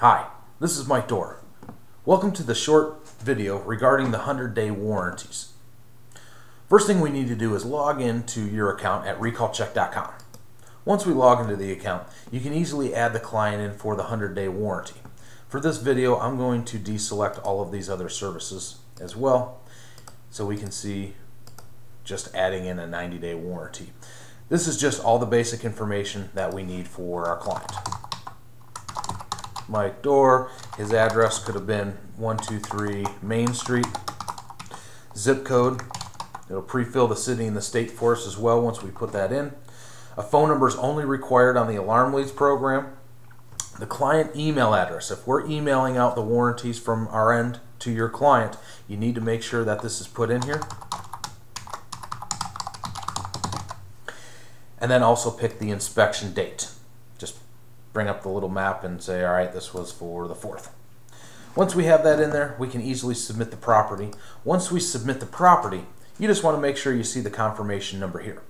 Hi, this is Mike Dorr. Welcome to the short video regarding the 100-day warranties. First thing we need to do is log into your account at recallcheck.com. Once we log into the account, you can easily add the client in for the 100-day warranty. For this video, I'm going to deselect all of these other services as well, so we can see just adding in a 90-day warranty. This is just all the basic information that we need for our client. Mike Dorr, his address could have been 123 Main Street. Zip code, it'll pre-fill the city and the state for us as well once we put that in. A phone number is only required on the Alarm Leads program. The client email address, if we're emailing out the warranties from our end to your client, you need to make sure that this is put in here. And then also pick the inspection date. Just bring up the little map and say, all right, this was for the 4th. Once we have that in there, we can easily submit the property. Once we submit the property, you just want to make sure you see the confirmation number here.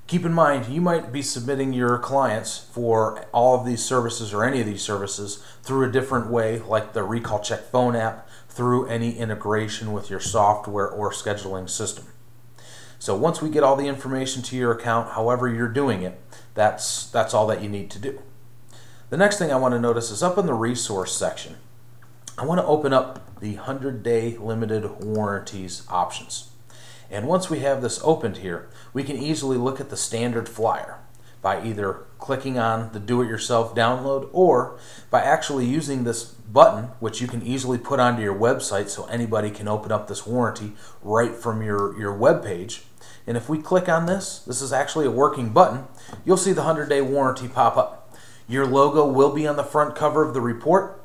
Keep in mind, you might be submitting your clients for all of these services or any of these services through a different way, like the RecallCheck phone app, through any integration with your software or scheduling system. So once we get all the information to your account, however you're doing it, that's all that you need to do. The next thing I want to notice is up in the resource section, I want to open up the 100-day limited warranties options. And once we have this opened here, we can easily look at the standard flyer by either clicking on the do-it-yourself download or by actually using this button, which you can easily put onto your website so anybody can open up this warranty right from your web page. And if we click on this, this is actually a working button, you'll see the 100-day warranty pop up. Your logo will be on the front cover of the report.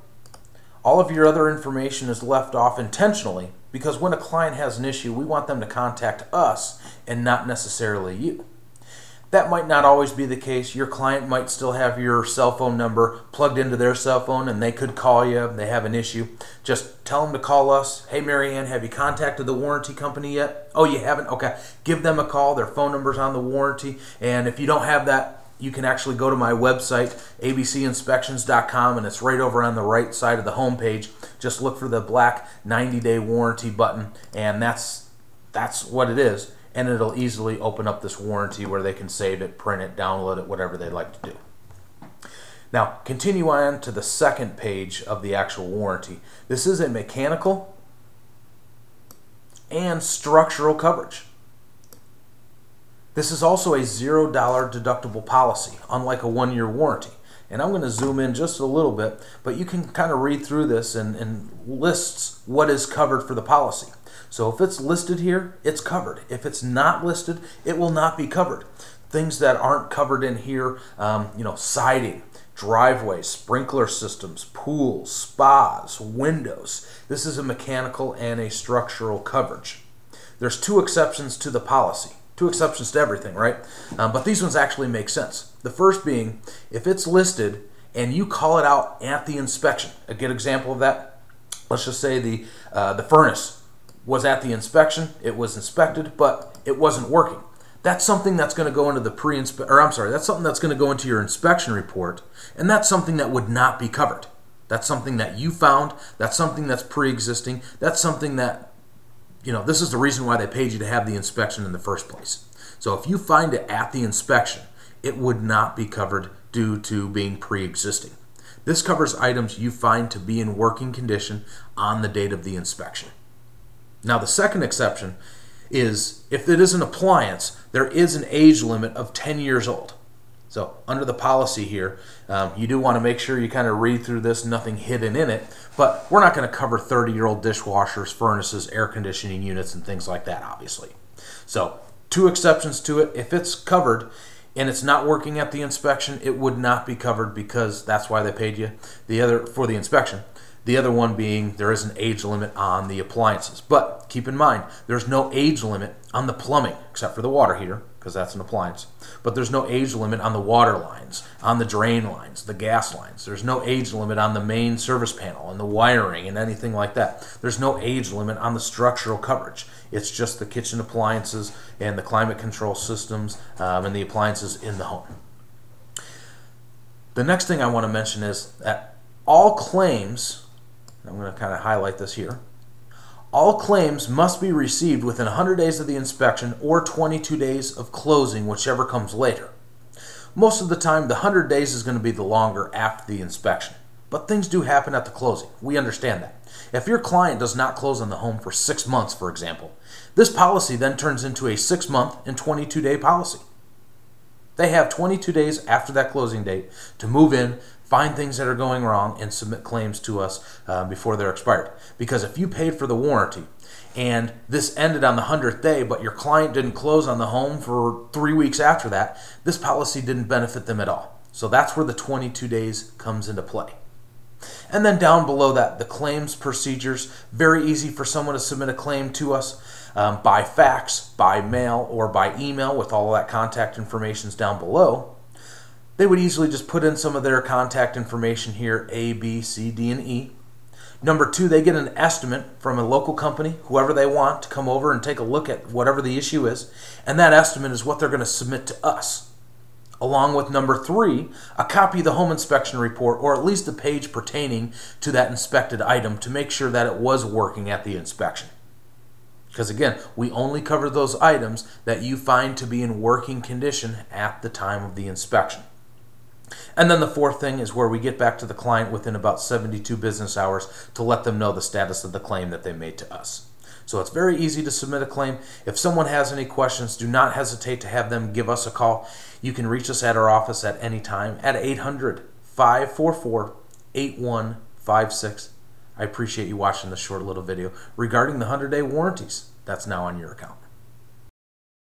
All of your other information is left off intentionally because when a client has an issue, we want them to contact us and not necessarily you. That might not always be the case. Your client might still have your cell phone number plugged into their cell phone and they could call you if they have an issue. Just tell them to call us. Hey, Marianne, have you contacted the warranty company yet? Oh, you haven't? Okay. Give them a call. Their phone number's on the warranty. And if you don't have that, you can actually go to my website, abcinspections.com, and it's right over on the right side of the home page. Just look for the black 90-day warranty button, and that's what it is. And it'll easily open up this warranty where they can save it, print it, download it, whatever they'd like to do. Now, continue on to the second page of the actual warranty. This is a mechanical and structural coverage. This is also a $0 deductible policy, unlike a 1-year warranty. And I'm going to zoom in just a little bit, but you can kind of read through this and lists what is covered for the policy. So if it's listed here, it's covered. If it's not listed, it will not be covered. Things that aren't covered in here, siding, driveways, sprinkler systems, pools, spas, windows. This is a mechanical and a structural coverage. There's 2 exceptions to the policy. 2 exceptions to everything, right? But these ones actually make sense. The first being, if it's listed and you call it out at the inspection. A good example of that, let's just say the furnace was at the inspection, it was inspected, but it wasn't working. That's something that's going to go into the that's something that's going to go into your inspection report, and that's something that would not be covered. That's something that you found, that's something that's pre-existing, that's something that this is the reason why they paid you to have the inspection in the first place. So if you find it at the inspection, it would not be covered due to being pre-existing. This covers items you find to be in working condition on the date of the inspection. Now the second exception is if it is an appliance, there is an age limit of 10 years old. So under the policy here, you do want to make sure you kind of read through this, nothing hidden in it, but we're not going to cover 30-year-old dishwashers, furnaces, air conditioning units, and things like that, obviously. So 2 exceptions to it. If it's covered and it's not working at the inspection, it would not be covered because that's why they paid you for the inspection. The other one being there is an age limit on the appliances. But keep in mind, there's no age limit on the plumbing, except for the water heater, because that's an appliance. But there's no age limit on the water lines, on the drain lines, the gas lines. There's no age limit on the main service panel and the wiring and anything like that. There's no age limit on the structural coverage. It's just the kitchen appliances and the climate control systems and the appliances in the home. The next thing I want to mention is that all claims, I'm going to kind of highlight this here, all claims must be received within 100 days of the inspection or 22 days of closing, whichever comes later. Most of the time, the 100 days is going to be the longer after the inspection. But things do happen at the closing. We understand that. If your client does not close on the home for 6 months, for example, this policy then turns into a 6-month and 22-day policy. They have 22 days after that closing date to move in, find things that are going wrong, and submit claims to us before they're expired. Because if you paid for the warranty and this ended on the 100th day, but your client didn't close on the home for 3 weeks after that, this policy didn't benefit them at all. So that's where the 22 days comes into play. And then down below that, the claims procedures. Very easy for someone to submit a claim to us by fax, by mail, or by email with all that contact information down below. They would easily just put in some of their contact information here, A, B, C, D, and E. Number 2, they get an estimate from a local company, whoever they want, to come over and take a look at whatever the issue is. And that estimate is what they're going to submit to us. Along with number 3, a copy of the home inspection report, or at least the page pertaining to that inspected item to make sure that it was working at the inspection. Because again, we only cover those items that you find to be in working condition at the time of the inspection. And then the 4th thing is where we get back to the client within about 72 business hours to let them know the status of the claim that they made to us. So it's very easy to submit a claim. If someone has any questions, do not hesitate to have them give us a call. You can reach us at our office at any time at 800-544-8156. I appreciate you watching this short little video regarding the 100-day warranties that's now on your account.